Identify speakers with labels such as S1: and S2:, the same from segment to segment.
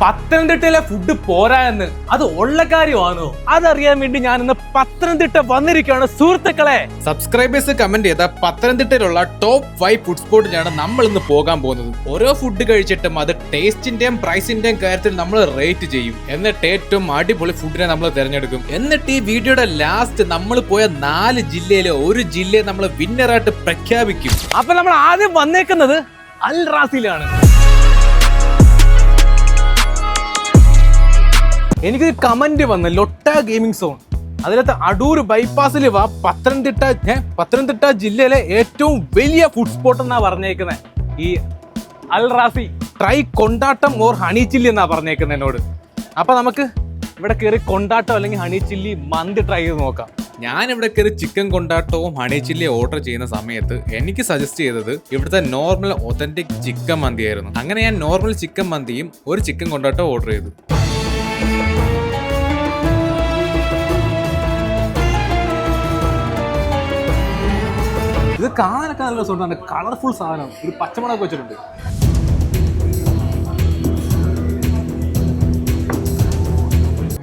S1: പത്തനംതിട്ടയിലെ ഫുഡ് പോരാ എന്ന് അത് ഉള്ള കാര്യമാണോ? അതറിയാൻ വേണ്ടി ഞാൻ ഇന്ന് പത്തനംതിട്ട വന്നിരിക്കുകയാണ് സുഹൃത്തുക്കളെ.
S2: സബ്സ്ക്രൈബേഴ്സ് കമന്റ് ചെയ്ത പത്തനംതിട്ടയിലുള്ള ടോപ്പ് 5 ഫുഡ് സ്പോട്ടിലാണ് നമ്മൾ ഇന്ന് പോകാൻ പോകുന്നത്. ഓരോ ഫുഡ് കഴിച്ചിട്ടും അത് ടേസ്റ്റിന്റെയും പ്രൈസിന്റെയും കാര്യത്തിൽ നമ്മൾ റേറ്റ് ചെയ്യും. എന്നിട്ട് ഏറ്റവും അടിപൊളി ഫുഡിനെ നമ്മൾ തിരഞ്ഞെടുക്കും. എന്നിട്ട് ഈ വീഡിയോയുടെ ലാസ്റ്റ് നമ്മൾ പോയ 4 ജില്ലയിലെ ഒരു ജില്ലയെ നമ്മൾ വിന്നറായിട്ട് പ്രഖ്യാപിക്കും.
S1: അപ്പൊ നമ്മൾ ആദ്യം വന്നേക്കുന്നത് അൽ റാസിയിലാണ്. എനിക്കൊരു കമന്റ് വന്ന് ലൊട്ട ഗെയിമിംഗ് സോൺ, അതിലത്തെ അടൂർ ബൈപ്പാസിൽ വാ, പത്തനംതിട്ട ജില്ലയിലെ ഏറ്റവും വലിയ ഫുഡ് സ്പോട്ട് എന്നാ പറഞ്ഞേക്കുന്നത് ഈ Al Rasi. Try kondattam or honey chilli എന്നാ പറഞ്ഞേക്കുന്നത് എന്നോട്. അപ്പൊ നമുക്ക് ഇവിടെ കയറി കൊണ്ടാട്ടം അല്ലെങ്കിൽ ഹണി ചില്ലി മന്തി ട്രൈ ചെയ്ത് നോക്കാം.
S2: ഞാൻ ഇവിടെ കയറി ചിക്കൻ കൊണ്ടാട്ടവും ഹണി ചില്ലി ഓർഡർ ചെയ്യുന്ന സമയത്ത് എനിക്ക് സജസ്റ്റ് ചെയ്തത് ഇവിടുത്തെ നോർമൽ ഒതന്റിക് ചിക്കൻ മന്തി ആയിരുന്നു. അങ്ങനെ ഞാൻ നോർമൽ ചിക്കൻ മന്തിയും ഒരു ചിക്കൻ കൊണ്ടാട്ടവും ഓർഡർ ചെയ്തു.
S1: ഇത് കാണാനൊക്കെ നല്ല രസമുണ്ട്. കളർഫുൾ സാധനം, ഒരു പച്ചമുളക് വെച്ചിട്ടുണ്ട്.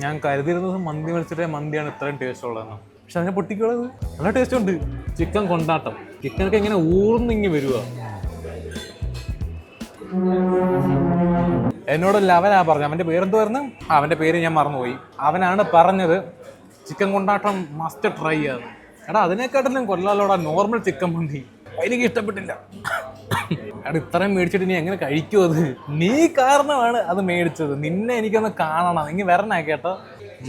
S1: ഞാൻ കരുതിയിരുന്നത് മന്തി മത്സരത്തെ മന്തിയാണ് ഇത്രയും ടേസ്റ്റ് ഉള്ളതെന്ന്. പക്ഷെ അതിനെ പൊട്ടിക്കുള്ളത് നല്ല ടേസ്റ്റ് ഉണ്ട്. ചിക്കൻ കൊണ്ടാട്ടം, ചിക്കനൊക്കെ ഇങ്ങനെ ഊർന്നിങ്ങി വരുക. എന്നോടല്ല അവനാ പറഞ്ഞു, അവൻ്റെ പേരെന്തുവായിരുന്നു? അവൻ്റെ പേര് ഞാൻ മറന്നുപോയി. അവനാണ് പറഞ്ഞത് ചിക്കൻ കൊണ്ടാട്ടം മസ്റ്റ് ട്രൈ ചെയ്യാതെ. എടാ അതിനെക്കാട്ടിലും കൊല്ലാലോടാ നോർമൽ ചിക്കൻ മന്തി. എനിക്ക് ഇഷ്ടപ്പെട്ടില്ല. എടാ ഇത്രയും മേടിച്ചിട്ട് നീ എങ്ങനെ കഴിക്കും? അത് നീ കാരണമാണ് അത് മേടിച്ചത്. നിന്നെ എനിക്കൊന്ന് കാണണം. നീ വരണ കേട്ടോ.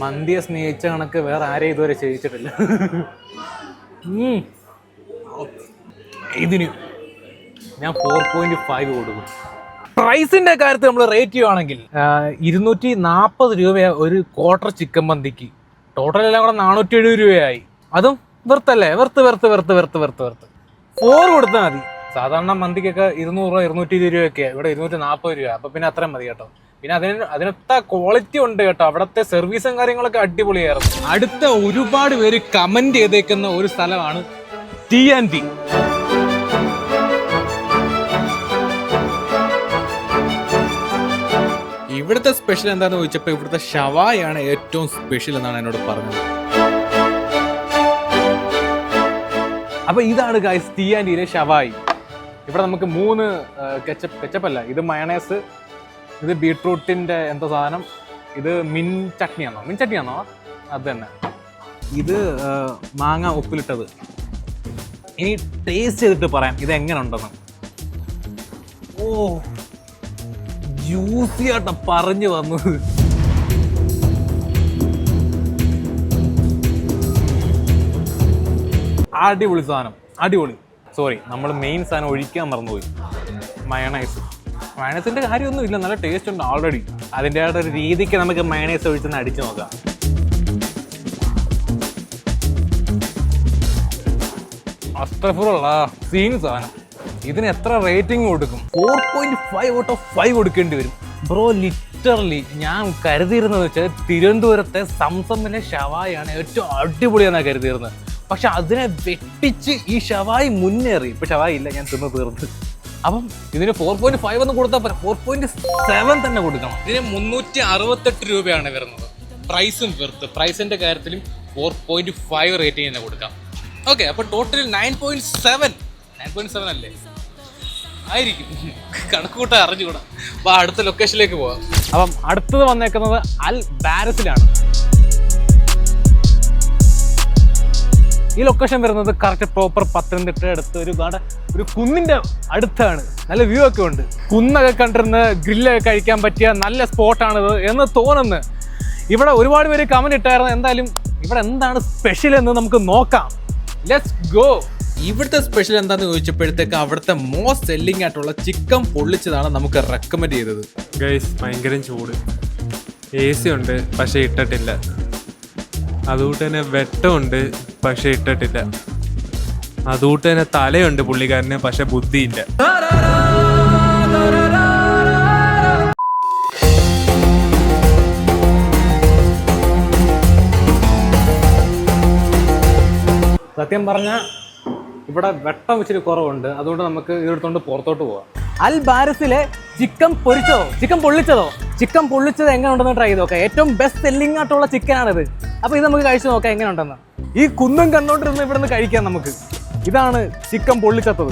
S1: മന്തിയെ സ്നേഹിച്ച കണക്ക് വേറെ ആരെയും ഇതുവരെ ചെയ്യിച്ചിട്ടില്ല. ഇതിന് ഞാൻ 4.5 കൊടുക്കും. പ്രൈസിന്റെ കാര്യത്തിൽ നമ്മൾ റേറ്റ് ചെയ്യുവാണെങ്കിൽ 240 രൂപയാ ഒരു ക്വാർട്ടർ ചിക്കൻ മന്തിക്ക്. ടോട്ടൽ എല്ലാം കൂടെ 470 രൂപയായി. അതും വെറുത്തല്ലേ? വെറുത്ത് 4 കൊടുത്താൽ മതി. സാധാരണ മന്തിക്കൊക്കെ 200 രൂപ 220 രൂപയൊക്കെയാണ്, ഇവിടെ 240 രൂപ. അപ്പൊ പിന്നെ അത്രയും മതി കേട്ടോ. പിന്നെ അതിനൊത്ത ക്വാളിറ്റി ഉണ്ട് കേട്ടോ. അവിടുത്തെ സർവീസും കാര്യങ്ങളൊക്കെ അടിപൊളിയായിരുന്നു. അടുത്ത ഒരുപാട് പേര് കമന്റ് ചെയ്തേക്കുന്ന ഒരു സ്ഥലമാണ് T&T.
S2: ഇവിടുത്തെ സ്പെഷ്യൽ എന്താണെന്ന് ചോദിച്ചപ്പോൾ ഇവിടുത്തെ ഷവായാണ് ഏറ്റവും സ്പെഷ്യൽ എന്നാണ് എന്നോട് പറഞ്ഞത്.
S1: അപ്പൊ ഇതാണ് ഗൈസ് T&Tയിലെ ഷവായി. ഇവിടെ നമുക്ക് 3 കെച്ചപ്പല്ല, ഇത് മയണൈസ്, ഇത് ബീട്രൂട്ടിന്റെ എന്തോ സാധനം, ഇത് മിൻ ചട്നിയാണോ? അത് തന്നെ. ഇത് മാങ്ങ ഉപ്പിലിട്ടത്. ഇനി ടേസ്റ്റ് ചെയ്തിട്ട് പറയാം ഇത് എങ്ങനെ ഉണ്ടെന്ന്. ഓ ജ്യൂസി ആട്ടോ പറഞ്ഞു വന്നത്. അടിപൊളി സാധനം, അടിപൊളി. സോറി, നമ്മൾ മെയിൻ സാധനം ഒഴിക്കാൻ മറന്നുപോയി, മയണൈസിന്റെ കാര്യമൊന്നും ഇല്ല, നല്ല ടേസ്റ്റ് ഉണ്ട് ഓൾറെഡി. അതിൻ്റെതായിട്ട് ഒരു രീതിക്ക് നമുക്ക് മയണൈസ് ഒഴിച്ചൊന്ന് അടിച്ചു നോക്കാം. അസ്തഫുറുള്ള സീൻ സാധനം. ഇതിന് എത്ര റേറ്റിംഗ് കൊടുക്കും? 4.5 ഔട്ട് ഓഫ് 5 കൊടുക്കേണ്ടി വരും ബ്രോ. ലിറ്ററലി ഞാൻ കരുതിയിരുന്നത് വെച്ചാൽ തിരുവനന്തപുരത്തെ സംസമിലെ ഷവായാണ് ഏറ്റവും അടിപൊളിയാണെന്നാണ് കരുതിയിരുന്നത്. പക്ഷെ അതിനെ വെട്ടിച്ച് ഈ ഷവായി മുന്നേറി. ഇപ്പൊ ഷവായി ഇല്ല, ഞാൻ തിന്ന് തീർന്ന്. അപ്പം ഇതിന് 4.5 എന്ന് കൊടുത്താൽ പോരാ, 4.7 തന്നെ കൊടുക്കണം.
S2: ഇതിന് 368 രൂപയാണ് വരുന്നത്. പ്രൈസും വെറുത്ത്. പ്രൈസിന്റെ കാര്യത്തിലും 4.5 റേറ്റിംഗ് തന്നെ കൊടുക്കാം. ഓക്കെ, അപ്പൊ ടോട്ടൽ 9.7 അല്ലേ ആയിരിക്കും. കണക്ക് കൂട്ടാൻ അറിഞ്ഞുകൂടാ. അപ്പൊ അടുത്ത ലൊക്കേഷനിലേക്ക് പോവാം.
S1: അപ്പം അടുത്തത് വന്നേക്കുന്നത് അൽ ബാരസിലാണ്. ഈ ലൊക്കേഷൻ വരുന്നത് കറക്റ്റ് പ്രോപ്പർ പത്തനംതിട്ട അടുത്ത് ഒരു കുന്നിന്റെ അടുത്താണ്. നല്ല വ്യൂ ഒക്കെ ഉണ്ട്. കുന്നൊക്കെ കണ്ടിരുന്ന് ഗ്രില്ലൊക്കെ കഴിക്കാൻ പറ്റിയ നല്ല സ്പോട്ടാണിത് എന്ന് തോന്നുന്നു. ഇവിടെ ഒരുപാട് പേര് കമന്റ് ഇട്ടായിരുന്നു. എന്തായാലും ഇവിടെ എന്താണ് സ്പെഷ്യൽ എന്ന് നമുക്ക് നോക്കാം. Let's go.
S2: ഇവിടുത്തെ സ്പെഷ്യൽ എന്താണെന്ന് ചോദിച്ചപ്പോഴത്തേക്ക് അവിടുത്തെ മോസ്റ്റ് സെല്ലിംഗ് ആയിട്ടുള്ള ചിക്കൻ പൊള്ളിച്ചതാണ് നമുക്ക് റെക്കമെൻഡ് ചെയ്തത്.
S3: ഗൈസ് ഭയങ്കര ചൂട്, AC ഉണ്ട് പക്ഷെ ഇട്ടിട്ടില്ല. അതുകൊണ്ട് തന്നെ വെട്ടമുണ്ട് പക്ഷെ ഇട്ടിട്ടില്ല. അതുകൊണ്ട് തന്നെ തലയുണ്ട് പുള്ളിക്കാരന് പക്ഷെ ബുദ്ധിയില്ല.
S1: സത്യം പറഞ്ഞാൽ ഇവിടെ വെട്ടം ഇച്ചിരി കുറവുണ്ട്. അതുകൊണ്ട് നമുക്ക് ഇതെടുത്തോണ്ട് പുറത്തോട്ട് പോവാം. അൽ ബാരസിലെ ചിക്കൻ പൊരിച്ചതോ ചിക്കൻ പൊള്ളിച്ചത് എങ്ങനെ ഉണ്ടെന്ന് ട്രൈ ചെയ്ത് നോക്കാം. ഏറ്റവും ബെസ്റ്റ് സെല്ലിംഗ് ആയിട്ടുള്ള ചിക്കനാണിത്. അപ്പോൾ ഇത് നമുക്ക് കഴിച്ചു നോക്കാം എങ്ങനെ ഉണ്ടെന്ന്. ഈ കുന്നും കണ്ടോണ്ടിരുന്ന് ഇവിടെ നിന്ന് കഴിക്കാം നമുക്ക്. ഇതാണ് ചിക്കൻ പൊള്ളിച്ചത്.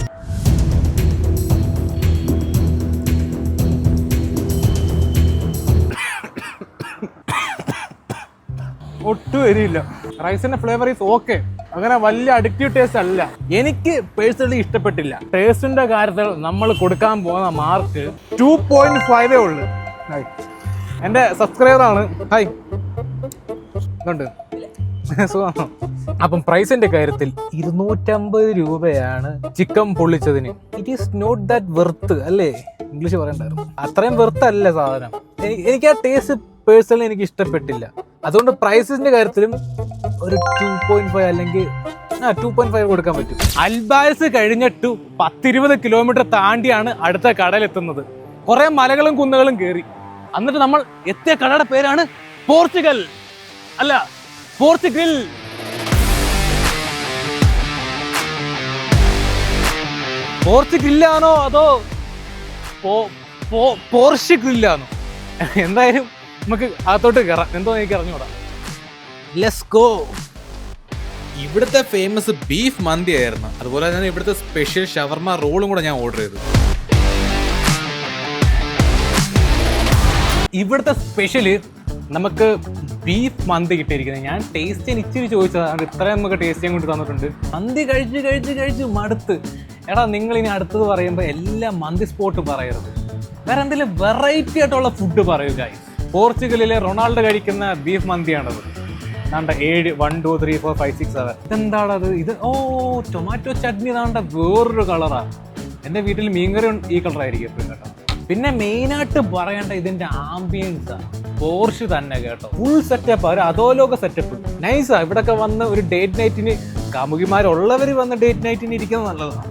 S1: ഒട്ടും എരിയില്ല. റൈസിന്റെ ഫ്ലേവർ ഈസ് ഓക്കെ. അങ്ങനെ വലിയ അഡിക്റ്റീവ് ടേസ്റ്റ് അല്ല. എനിക്ക് പേഴ്സണലി ഇഷ്ടപ്പെട്ടില്ല. ടേസ്റ്റിന്റെ കാര്യത്തിൽ നമ്മൾ കൊടുക്കാൻ പോകുന്ന മാർക്ക് 2.5 ഉള്ളു. എൻ്റെ സബ്സ്ക്രൈബറാണ്. ഹായ്, ഇതുണ്ട് സുഖമാണോ? അപ്പം പ്രൈസിന്റെ കാര്യത്തിൽ 250 രൂപയാണ് ചിക്കൻ പൊള്ളിച്ചതിന്. It is not that worth അല്ലേ? ഇംഗ്ലീഷ് പറയണ്ടായിരുന്നു. അത്രയും വെർത്ത് അല്ല സാധനം. എനിക്ക് ആ ടേസ്റ്റ് പേഴ്സണലി എനിക്ക് ഇഷ്ടപ്പെട്ടില്ല. അതുകൊണ്ട് പ്രൈസിന്റെ കാര്യത്തിലും ഒരു 2.5 അല്ലെങ്കിൽ 2.5 കൊടുക്കാൻ പറ്റും. അൽബാരസ് കഴിഞ്ഞിട്ട് 10-20 കിലോമീറ്റർ താണ്ടിയാണ് അടുത്ത കടയിലെത്തുന്നത്. കുറെ മലകളും കുന്നുകളും കയറി. എന്നിട്ട് നമ്മൾ എത്തിയ കടയുടെ പേരാണ് പോർച്ചുഗൽ. അല്ല, പോർച്ചുഗൽ. പോർച്ചുഗില്ലാണോ അതോ പോർച്ചുഗില്ലാണോ? എന്തായാലും നമുക്ക് അകത്തോട്ട് കയറാം. എന്തോ എനിക്ക് അറിഞ്ഞൂടാ. Let's go.
S2: ഇവിടുത്തെ ഫേമസ് ബീഫ് മന്തി ആയിരുന്നു. അതുപോലെ തന്നെ ഇവിടുത്തെ സ്പെഷ്യൽ ഷവർമ റോളും കൂടെ ഞാൻ ഓർഡർ ചെയ്തു.
S1: ഇവിടുത്തെ സ്പെഷ്യല് നമുക്ക് ബീഫ് മന്തി കിട്ടിയിരിക്കുന്നത്. ഞാൻ ടേസ്റ്റ് ഇച്ചിരി ചോദിച്ചതാണ്. ഇത്രയും നമുക്ക് ടേസ്റ്റ് ചെയ്യാൻ കൊണ്ട് തന്നിട്ടുണ്ട്. മന്തി കഴിച്ച് മടുത്ത്. എടാ, നിങ്ങൾ ഇനി അടുത്തത് പറയുമ്പോൾ എല്ലാ മന്തി സ്പോട്ട് പറയരുത്. വേറെ എന്തെങ്കിലും വെറൈറ്റി ആയിട്ടുള്ള ഫുഡ് പറയുക. പോർച്ചുഗലിലെ റൊണാൾഡോ കഴിക്കുന്ന ബീഫ് മന്തിയാണത്. 7 1 2 3 4 5 6 7. ഇതെന്താണത്? ഇത് ടൊമാറ്റോ ചട്നി. ഇതാണ്ട വേറൊരു കളറാണ്. എൻ്റെ വീട്ടിൽ മീൻകറി ഈ കളറായിരിക്കും എപ്പോഴും കേട്ടോ. പിന്നെ മെയിനായിട്ട് പറയേണ്ട ഇതിന്റെ ആംബിയൻസ്. പോർഷ് തന്നെ കേട്ടോ, ഫുൾ സെറ്റപ്പ്. ഒരു അധോലോക സെറ്റപ്പ്. നൈസാ. ഇവിടൊക്കെ വന്ന് ഒരു ഡേറ്റ് നൈറ്റിന്, കാമുകിമാരുള്ളവർ വന്ന് ഡേറ്റ് നൈറ്റിന് ഇരിക്കുന്നത് നല്ലതാണ്.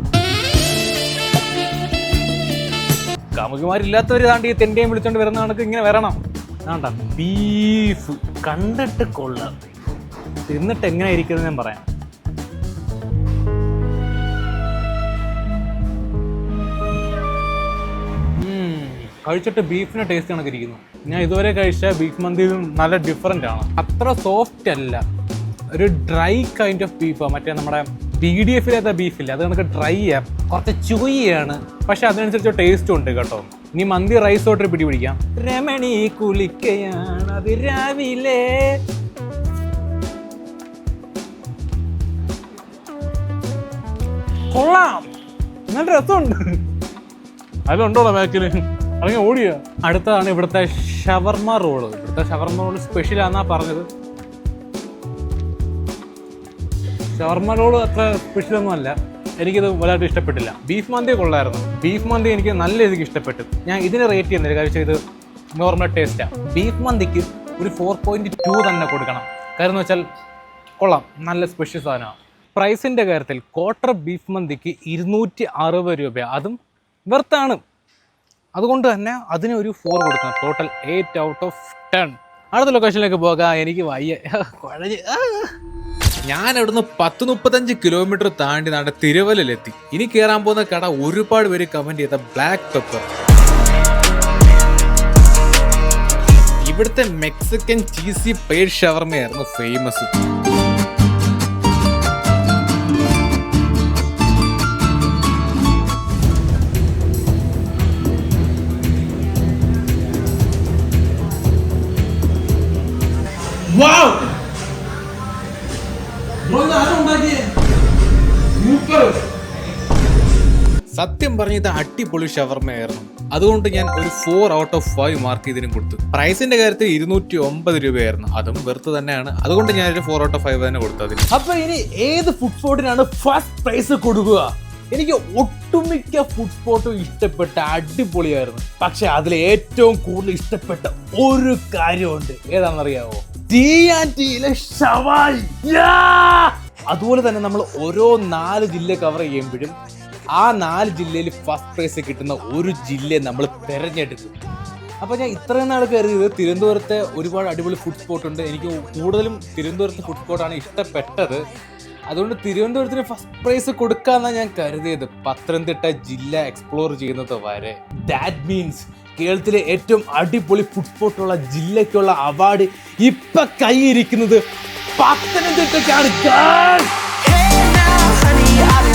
S1: കാമുകിമാരില്ലാത്തവർ താണ്ടി തെൻ്റെയും വിളിച്ചോണ്ട് വരുന്ന കണക്ക് ഇങ്ങനെ വരണം. വേണ്ട, ബീഫ് കണ്ടിട്ട് കൊള്ളാം. തിന്നിട്ട് എങ്ങനെ ഇരിക്കുന്നത് ഞാൻ പറയാം. കഴിച്ചിട്ട് ബീഫിന്റെ ടേസ്റ്റ് കണക്ക് ഇരിക്കുന്നു. ഞാൻ ഇതുവരെ കഴിച്ച ബീഫ് മന്തിയിലും നല്ല ഡിഫറൻ്റ് ആണ്. അത്ര സോഫ്റ്റ് അല്ല, ഒരു ഡ്രൈ കൈൻഡ് ഓഫ് ബീഫാണ്. മറ്റേ നമ്മുടെ BDF ബീഫില്ല, അത് കണക്ക് ഡ്രൈ ആണ്, കുറച്ച് ചുയ്യാണ്. പക്ഷെ അതിനനുസരിച്ച് ടേസ്റ്റും ഉണ്ട് കേട്ടോ. ഇനി മന്തി റൈസോട്ട് പിടി പിടിക്കാം. രമണി കുളിക്കയാണ് അത് രാവിലെ. കൊള്ളാം, നല്ല രസമുണ്ട്. അതിലുണ്ടോളാം ബാക്കിൽ അല്ലെങ്കിൽ ഓടിയ. അടുത്തതാണ് ഇവിടുത്തെ ഷവർമ റോള്. ഇവിടുത്തെ ഷവർമ റോള് സ്പെഷ്യലാന്നാ പറഞ്ഞത്. ഷവർമ റോള് അത്ര സ്പെഷ്യലൊന്നും അല്ല. എനിക്കിത് വലുതായിട്ട് ഇഷ്ടപ്പെട്ടില്ല. ബീഫ് മന്തി കൊള്ളായിരുന്നു. ബീഫ് മന്തി എനിക്ക് നല്ല രീതിക്ക് ഇഷ്ടപ്പെട്ടു. ഞാൻ ഇതിന് റേറ്റ് ചെയ്യുന്നില്ല, കാര്യം ഇത് നോർമൽ ടേസ്റ്റാണ്. ബീഫ് മന്തിക്ക് ഒരു 4.2 തന്നെ കൊടുക്കണം. കാര്യം എന്ന് വെച്ചാൽ കൊള്ളാം, നല്ല സ്പെഷ്യൽ സാധനമാണ്. പ്രൈസിൻ്റെ കാര്യത്തിൽ ക്വാർട്ടർ ബീഫ് മന്തിക്ക് 260 രൂപ. അതും വെർത്താണ്. അതുകൊണ്ട് തന്നെ അതിന് ഒരു 4 കൊടുക്കണം. Total 8 out of 10. അടുത്ത ലൊക്കേഷനിലേക്ക് പോകാം. എനിക്ക് വയ്യ, കുഴഞ്ഞ്.
S2: ഞാൻ അവിടുന്ന് 10-35 കിലോമീറ്റർ താണ്ടി നാട്ടെ തിരുവല്ലയിലെത്തി. ഇനി കയറാൻ പോകുന്ന കട ഒരുപാട് പേര് കമന്റ് ചെയ്ത ബ്ലാക്ക് പെപ്പർ. ഇവിടുത്തെ മെക്സിക്കൻ ചീസി പെയ്ഡ് ഷവർമയായിരുന്നു ഫേമസ്. സത്യം പറഞ്ഞ ഇത് അടിപൊളി ഷവർമയായിരുന്നു. അതുകൊണ്ട് ഞാൻ ഒരു 4 ഔട്ട് ഓഫ് 5 മാർക്ക് ഇതിനും കൊടുത്തു. പ്രൈസിന്റെ കാര്യത്തിൽ 209 രൂപയായിരുന്നു. അതും വെറുത്ത് തന്നെയാണ്. അതുകൊണ്ട് ഞാൻ ഒരു 4 ഔട്ട് ഓഫ് 5 തന്നെ കൊടുത്തത്.
S1: അപ്പൊ ഇനി ഏത് ഫുഡ് സ്പോട്ടിനാണ് ഫസ്റ്റ് പ്രൈസ് കൊടുക്കുക? എനിക്ക് ഒട്ടുമിക്ക ഫുഡ് സ്പോട്ടും ഇഷ്ടപ്പെട്ട അടിപൊളിയായിരുന്നു. പക്ഷെ അതിൽ ഏറ്റവും കൂടുതൽ ഇഷ്ടപ്പെട്ട ഒരു കാര്യമുണ്ട്. ഏതാണെന്നറിയാവോ? TNTയിലെ ഷവായി. അതുപോലെ തന്നെ നമ്മൾ ഓരോ 4 ജില്ല കവർ ചെയ്യുമ്പോഴും ആ 4 ജില്ലയിൽ ഫസ്റ്റ് പ്രൈസ് കിട്ടുന്ന ഒരു ജില്ലയെ നമ്മൾ തിരഞ്ഞെടുക്കും. അപ്പോൾ ഞാൻ ഇത്രയും നാൾ കരുതിയത് തിരുവനന്തപുരത്തെ ഒരുപാട് അടിപൊളി ഫുഡ് സ്പോട്ട് ഉണ്ട്. എനിക്ക് കൂടുതലും തിരുവനന്തപുരത്തെ ഫുഡ് സ്പോട്ടാണ് ഇഷ്ടപ്പെട്ടത്.
S2: അതുകൊണ്ട് തിരുവനന്തപുരത്തിന് ഫസ്റ്റ് പ്രൈസ് കൊടുക്കാന്നാണ് ഞാൻ കരുതിയത്, പത്തനംതിട്ട ജില്ല എക്സ്പ്ലോർ ചെയ്യുന്നത് വരെ. ദാറ്റ് മീൻസ് കേരളത്തിലെ ഏറ്റവും അടിപൊളി ഫുഡ് സ്പോട്ടുള്ള ജില്ലയ്ക്കുള്ള അവാർഡ് ഇപ്പൊ കൈയിരിക്കുന്നത് പത്തനംതിട്ടയ്ക്കാണ്.
S4: Hey now, honey, I've